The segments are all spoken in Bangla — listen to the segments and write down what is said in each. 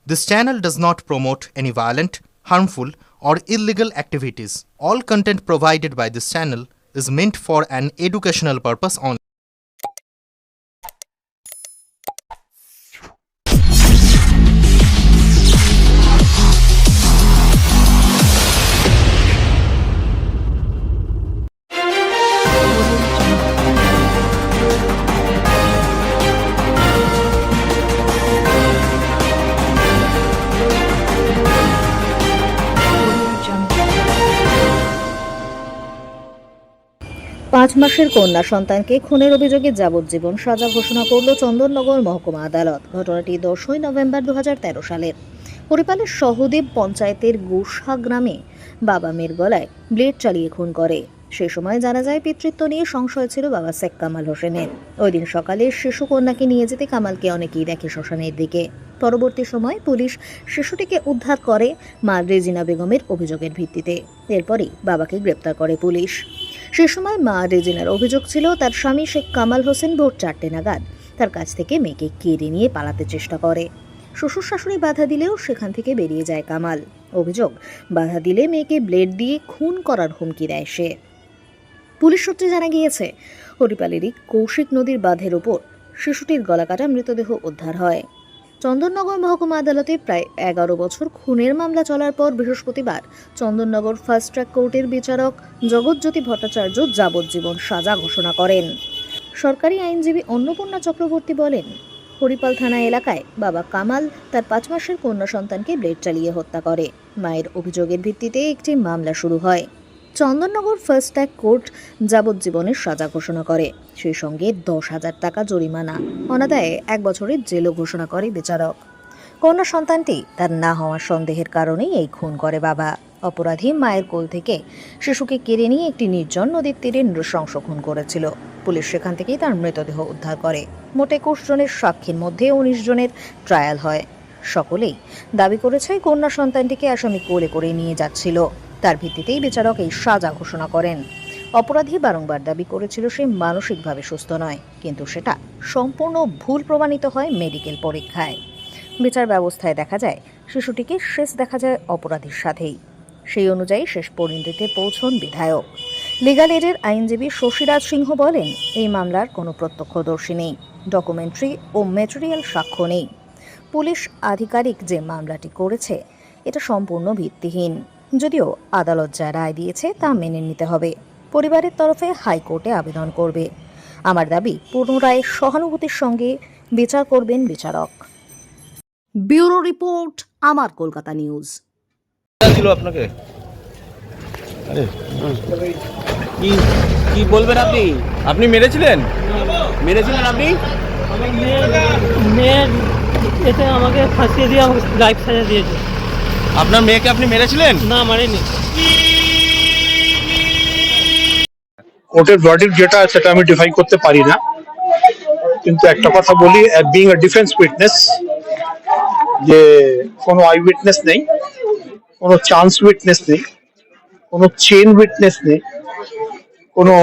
This channel does not promote any violent, harmful, or illegal activities. All content provided by this channel is meant for an educational purpose only. পাঁচ মাসের কন্যা সন্তানকে খুনের অভিযোগে যাবজ্জীবন সাজা ঘোষণা করল চন্দননগর মহকুমা আদালত। ঘটনাটি 10 নভেম্বর 2013 সালের। হরিপালের সহদেব পঞ্চায়েতের গোসা গ্রামে বাবা মেয়ের গলায় ব্লেড চালিয়ে খুন করে। সে সময় জানা যায় পিতৃত্ব নিয়ে সংশয় ছিল বাবা শেখ কামাল হোসেনের। ওই দিন সকালে শিশু কন্যাকে নিয়ে যেতে কামালকে অনেকেই দেখে শ্মশানের দিকে। পরবর্তী সময় পুলিশ শিশুটিকে উদ্ধার করে মা রেজিনা বেগমের অভিযোগের ভিত্তিতে। এরপরই বাবাকে গ্রেপ্তার করে পুলিশ। সে সময় মা রেজিনার অভিযোগ ছিল তার স্বামী শেখ কামাল হোসেন ভোর 4টে নাগাদ তার কাছ থেকে মেয়েকে কেড়ে নিয়ে পালাতে চেষ্টা করে। শ্বশুর শাশুড়ি বাধা দিলেও সেখান থেকে বেরিয়ে যায় কামাল। অভিযোগ, বাধা দিলে মেয়েকে ব্লেড দিয়ে খুন করার হুমকি দেয় সে। পুলিশ সূত্রে জানা গিয়েছে, হরিপালেরই কৌশিক নদীর বাঁধের ওপর শিশুটির গলাকাটা মৃতদেহ উদ্ধার হয়। চন্দননগর মহকুমা আদালতে প্রায় 11 বছর খুনের মামলা চলার পর বৃহস্পতিবার চন্দননগর ফার্স্ট ট্র্যাক কোর্টের বিচারক জগৎজ্যোতি ভট্টাচার্য যাবজ্জীবন সাজা ঘোষণা করেন। সরকারি আইনজীবী অন্নপূর্ণা চক্রবর্তী বলেন, হরিপাল থানা এলাকায় বাবা কামাল তার 5 মাসের কন্যা সন্তানকে ব্লেড চালিয়ে হত্যা করে। মায়ের অভিযোগের ভিত্তিতে একটি মামলা শুরু হয়। চন্দননগর ফার্স্ট ট্র্যাক কোর্ট যাবজ্জীবনের সাজা ঘোষণা করে, সেই সঙ্গে 10,000 টাকা জরিমানা, অনাদায়ে 1 বছরের জেলও ঘোষণা করে বিচারক। কন্যা সন্তানটি তার না হওয়ার সন্দেহের কারণেই এই খুন করে বাবা। অপরাধী মায়ের কোল থেকে শিশুকে কেড়ে নিয়ে একটি নির্জন নদীর তীরে নৃশংস খুন করেছিল। পুলিশ সেখান থেকেই তার মৃতদেহ উদ্ধার করে। মোট 21 জনের সাক্ষীর মধ্যে 19 জনের ট্রায়াল হয়। সকলেই দাবি করেছে কন্যা সন্তানটিকে আসামি কোলে করে নিয়ে যাচ্ছিল। তার ভিত্তিতেই বিচারক এই সাজা ঘোষণা করেন। অপরাধী বারংবার দাবি করেছিল সে মানসিকভাবে সুস্থ নয়, কিন্তু সেটা সম্পূর্ণ ভুল প্রমাণিত হয় মেডিকেল পরীক্ষায়। বিচার ব্যবস্থায় দেখা যায় শিশুটিকে শেষ দেখা যায় অপরাধীর সাথেই। সেই অনুযায়ী শেষ পরিণতিতে পৌঁছন বিধায়ক। লিগ্যাল এডের আইনজীবী শশীরাজ সিংহ বলেন, এই মামলার কোনো প্রত্যক্ষদর্শী নেই, ডকুমেন্টারি ও ম্যাটেরিয়াল সাক্ষ্য নেই। পুলিশ আধিকারিক যে মামলাটি করেছে এটা সম্পূর্ণ ভিত্তিহীন। যদিও আদালত যা রায় দিয়েছে তা মেনে নিতে হবে। পরিবারের তরফে হাইকোর্টে আবেদন করবে। আমার দাবি, পুনরায় সহানুভূতির সঙ্গে বিচার করবেন বিচারক। ব্যুরো রিপোর্ট, আমার কলকাতা নিউজ। ছিল আপনাকে কি কি বলবেন আপনি? আপনি মেরেছিলেন আপনি? আমার মেয়ের এতে আমাকে ফাঁসিয়ে দিয়ে আমাকে লাইফ সাজা দিয়েছে। আপনার মেয়েকে আপনি মেরেছিলেন? না, মারিনি। কোর্টের ভার্ডিক্ট যেটা সেটা আমি ডিফাইন করতে পারি না, কিন্তু একটা কথা বলি, বিং আ ডিফেন্স উইটনেস, যে কোনো আই উইটনেস নেই, কোনো চান্স উইটনেস নেই, কোনো চেইন উইটনেস নেই, কোনো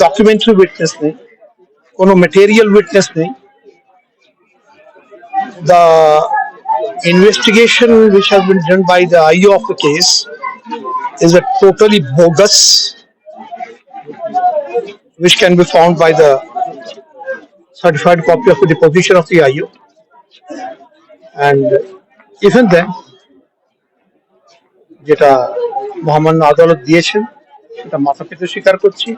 ডকুমেন্টারি উইটনেস নেই, কোনো ম্যাটেরিয়াল উইটনেস নেই। The investigation which has been done by the IO of the case is a totally bogus, which can be found by the certified copy of the deposition of the IO. And even then, যেটা মহামান্য আদালত দিয়েছেন সেটা মাথা পেতে স্বীকার করছি,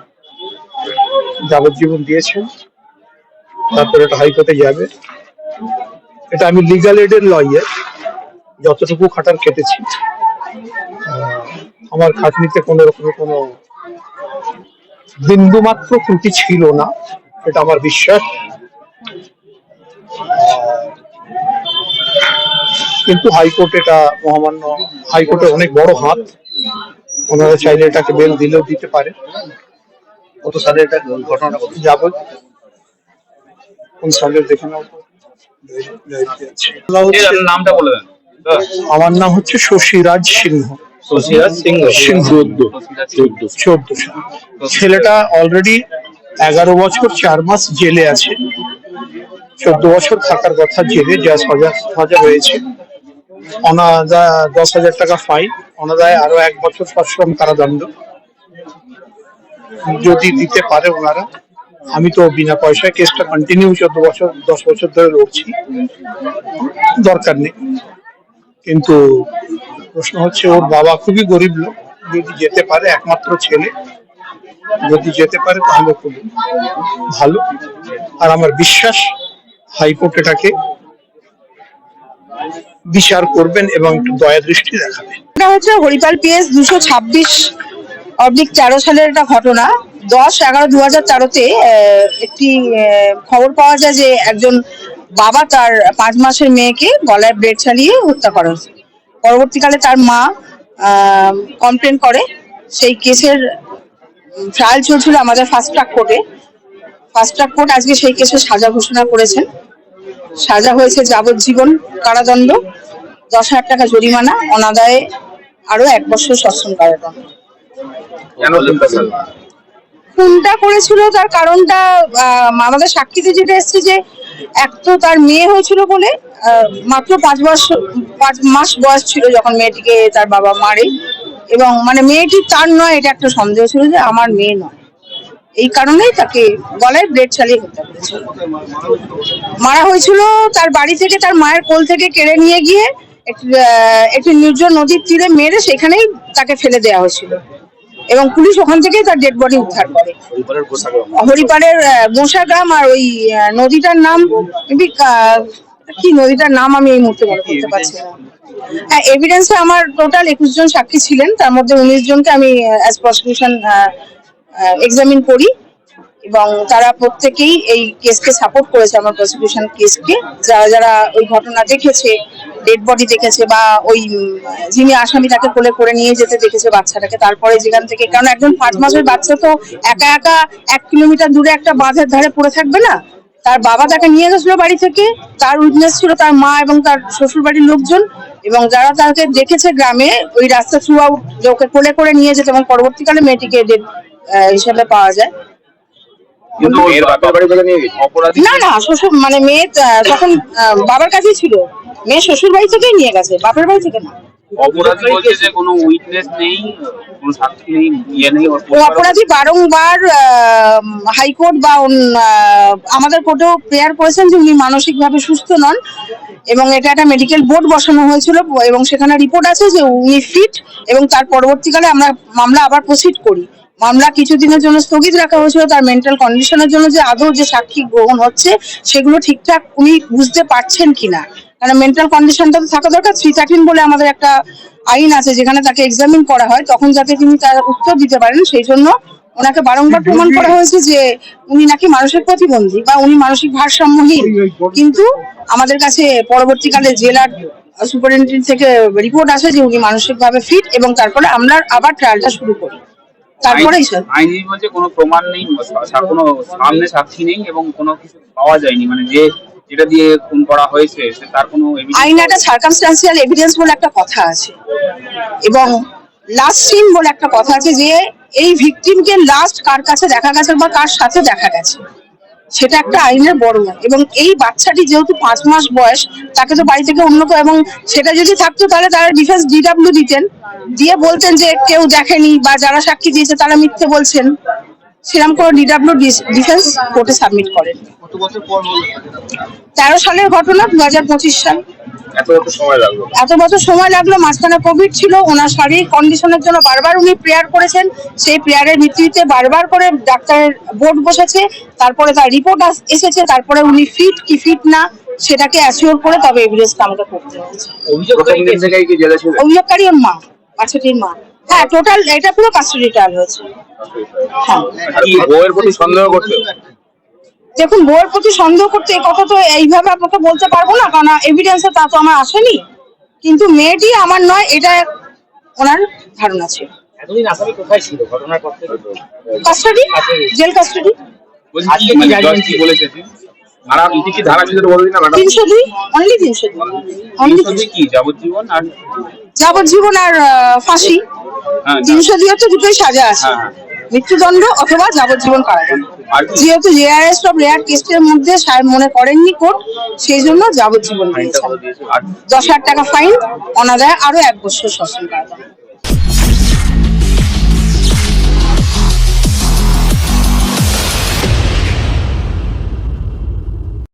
যাবজ্জীবন দিয়েছেন, তারপরে এটা হাইকোর্টে যাবে। এটা আমি লিগ্যাল এডের লয়ার, যতটুকু খাটার কেটেছি, আমার খাটনিতে কোনো রকমের কোনো বিন্দুমাত্র ত্রুটি ছিল না, এটা আমার বিশ্বাস। কিন্তু হাইকোর্ট, এটা মহামান্য হাইকোর্টের অনেক বড় হাত, ওনারা চাইলে এটাকে বেল দিলেও দিতে পারে। কত সালে এটা ঘটনাটা যাবে, কোন সালে দেখে নাও। নামটা বলে দেন। আমার নাম হচ্ছে শশীরাজ সিংহ। 14 সাল। ছেলেটা অলরেডি 11 বছর 4 মাস জেলে আছে। 14 বছর থাকার কথা জেলে, যা সাজা হয়েছে অনাদায় 10,000 টাকা ফাইন, অনাদায় আরো 1 বছর সশ্রম কারাদণ্ড যদি দিতে পারে ওনারা। আমি তো বিনা পয়সায় কেসটা কন্টিনিউ 10 বছর ধরে লড়ছি, দরকার নেই। কিন্তু প্রশ্ন হচ্ছে ওর বাবা খুবই গরিব লোক, যদি যেতে পারে, একমাত্র ছেলে, যদি যেতে পারে তাহলে খুব ভালো। আর আমার বিশ্বাস হাইকোর্ট এটাকে বিচার করবেন এবং একটু দয়া দৃষ্টি দেখাবেন। এটা হচ্ছে হরিপাল পিএস 226/13 সালের একটা ঘটনা। 10/11/2013-তে একটি খবর পাওয়া যায় যে একজন বাবা তার 5 মাসের মেয়েকে গলায় ব্লেড চালিয়ে হত্যা করে। পরবর্তীকালে তার মা কমপ্লেন করে। সেই কেসের ট্রায়াল চলছিল আমাদের ফাস্ট ট্র্যাক কোর্টে। ফাস্ট ট্র্যাক কোর্ট আজকে সেই কেসের সাজা ঘোষণা করেছেন। সাজা হয়েছে যাবজ্জীবন কারাদণ্ড, 10,000 টাকা জরিমানা, অনাদায়ে আরো 1 বছর সশ্রম কারাদণ্ড। খুনটা করেছিল তার কারণটা আমাদের সাক্ষীতে যেটা এসছে যে এক তো তার মেয়ে হয়েছিল বলে, মাত্র 5 মাস বয়স ছিল যখন মেয়েটিকে তার বাবা মারে, এবং মানে মেয়েটি তার নয় এটা একটা সন্দেহ ছিল যে আমার মেয়ে নয়, এই কারণেই তাকে গলায় ব্লেড চালিয়ে হত্যা করেছিল। মারা হয়েছিল তার বাড়ি থেকে, তার মায়ের কোল থেকে কেড়ে নিয়ে গিয়ে একটি নির্জন নদীর তীরে মেরে সেখানেই তাকে ফেলে দেওয়া হয়েছিল, এবং পুলিশ ওখান থেকে তার ডেড বডি উদ্ধার করে। হরিপালের গোসাগ্রাম, আর ওই নদীটার নাম কি, নদীটার নাম আমি এই মুহূর্তে মনে করতে পারছি না। হ্যাঁ, এভিডেন্সে আমার টোটাল 21 জন সাক্ষী ছিলেন, তার মধ্যে 19 জনকে আমি অ্যাজ প্রসিকিউশন এক্সামিন করি, এবং তারা প্রত্যেকেই এই কেসকে সাপোর্ট করেছে, আমার প্রসিকিউশন কেসকে। যারা যারা ওই ঘটনা দেখেছে, ডেড বডি দেখেছে, বা ওই যিনি আসামি তাকে কোলে করে নিয়ে যেতে দেখেছে বাচ্চাটাকে, তারপরে যেখান থেকে, কারণ একজন 5 মাসের বাচ্চা তো একা একা 1 কিলোমিটার দূরে একটা বাঁধের ধারে পড়ে থাকবে না, তার বাবা তাকে নিয়ে গেছিল বাড়ি থেকে, তার উইটনেস ছিল তার মা এবং তার শ্বশুর বাড়ির লোকজন, এবং যারা তাকে দেখেছে গ্রামে ওই রাস্তা থ্রু আউট ওকে কোলে করে নিয়ে যেতে, এবং পরবর্তীকালে মেয়েটিকে ডেড হিসেবে পাওয়া যায়। না না, শ্বশুর মানে মেয়ে তখন বাবার কাছেই ছিল, মেয়ে শ্বশুর বাড়ি থেকেই নিয়ে গেছে, বাপের বাড়ি থেকে না। অপরাধী বারংবার হাইকোর্ট বা আমাদের কোর্টেও প্রেয়ার করেছেন যে উনি মানসিকভাবে সুস্থ নন, এবং এটা একটা মেডিকেল বোর্ড বসানো হয়েছিল, এবং সেখানে রিপোর্ট আছে যে উনি ফিট, এবং তার পরবর্তীকালে আমরা মামলা আবার প্রসিড করি। মামলা কিছুদিনের জন্য স্থগিত রাখা হয়েছিল তার মেন্টাল কন্ডিশনের জন্য, যে আদৌ যে সাক্ষী গ্রহণ হচ্ছে সেগুলো ঠিকঠাক উনি বুঝতে পারছেন কিনা, কারণ মেন্টাল কন্ডিশনটা তো থাকা দরকার। 313 বলে আমাদের একটা আইন আছে, যেখানে তাকে এক্সামিন করা হয়, তখন যাতে তিনি তার উত্তর দিতে পারেন, সেই জন্য ওনাকে বারংবার প্রমাণ করা হয়েছে যে উনি নাকি মানসিক প্রতিবন্ধী বা উনি মানসিক ভারসাম্যহীন। কিন্তু আমাদের কাছে পরবর্তীকালে জেলার সুপারিনটেন্ডেন্ট থেকে রিপোর্ট আসে যে উনি মানসিকভাবে ফিট, এবং তারপরে আমরা আবার ট্রায়ালটা শুরু করি। তারপরে আইনি বলছে কোনো প্রমাণ নেই, কোনো সামনে সাক্ষী নেই, এবং কোনো কিছু পাওয়া যায়নি, মানে যেটা দিয়ে খুন করা হয়েছে তার কোনো আইনে একটা সার্কামস্ট্যান্সিয়াল এভিডেন্স বলে একটা কথা আছে, এবং লাস্ট সিন বলে একটা কথা আছে, যে এই ভিকটিমকে লাস্ট কার কাছে দেখা গেছে বা কার সাথে দেখা গেছে, সেটা একটা আইনের বর্ণনা। এবং এই বাচ্চাটি যেহেতু 5 মাস বয়স, তাকে তো বাড়ি থেকে অন্য কেউ, এবং সেটা যদি থাকতো তাহলে তারা ডিফেন্স ডিডব্লিউ দিতেন, দিয়ে বলতেন যে কেউ দেখেনি বা যারা সাক্ষী দিয়েছে তারা মিথ্যে বলছেন, সেরকম করে ডিডব্লিউ ডিফেন্স কোর্টে সাবমিট করেন। 13 সালের ঘটনা, 2025 সাল। এত বছর সময় লাগলো, মাঝখানে কোভিড ছিল, ওনার শারীরিক কন্ডিশনের জন্য বারবার উনি প্রেয়ার করেছেন, সেই প্রেয়ারের ভিত্তিতে বারবার করে ডাক্তারের বোর্ড বসেছে, তারপরে তার রিপোর্ট এসেছে, তারপরে উনি ফিট কি ফিট না সেটাকে অ্যাসিওর করে তবে এভিডেন্সটা আমাকে করতে হয়েছে। অভিযোগকারী ওর মা, বাচ্চাটির মা। হ্যাঁ, টোটাল এটা পুরো কাস্টাডি ট্রায়াল হয়েছে। হ্যাঁ, বউয়ের প্রতি সন্দেহ করতে, দেখুন বউয়ের প্রতি সন্দেহ করতে এই কথা তো এইভাবে আপনাকে বলতে পারবো না, কারণ এভিডেন্সে তা তো আমার আসেনি, কিন্তু মেয়েটি আমার নয় এটা ওনার ধারণা ছিল। এতদিন আসামি কোথায় ছিল ঘটনার পর থেকে? Custody, jail custody. আজকে কি বলেছে? আর আপনি কি ধারা বিধি বলবেন না ম্যাডাম? 302, অনলি 302 কি যাবজ্জীবন আর ফাঁসি। 302 তো দুটোই সাজা আছে, মৃত্যুদণ্ড অথবা যাবজ্জীবন কারাদণ্ড। আর কি যেহেতু রেয়ারেস্ট অফ রেয়ার কেসের মধ্যে মনে করেননি কোর্ট, সেই জন্য যাবজ্জীবন ফাইনটা দিয়েছেন। কত দিয়েছে? আর 10,000 টাকা ফাইন, অনাদায়ে আরো 1 বছর সশ্রম কারাদণ্ড।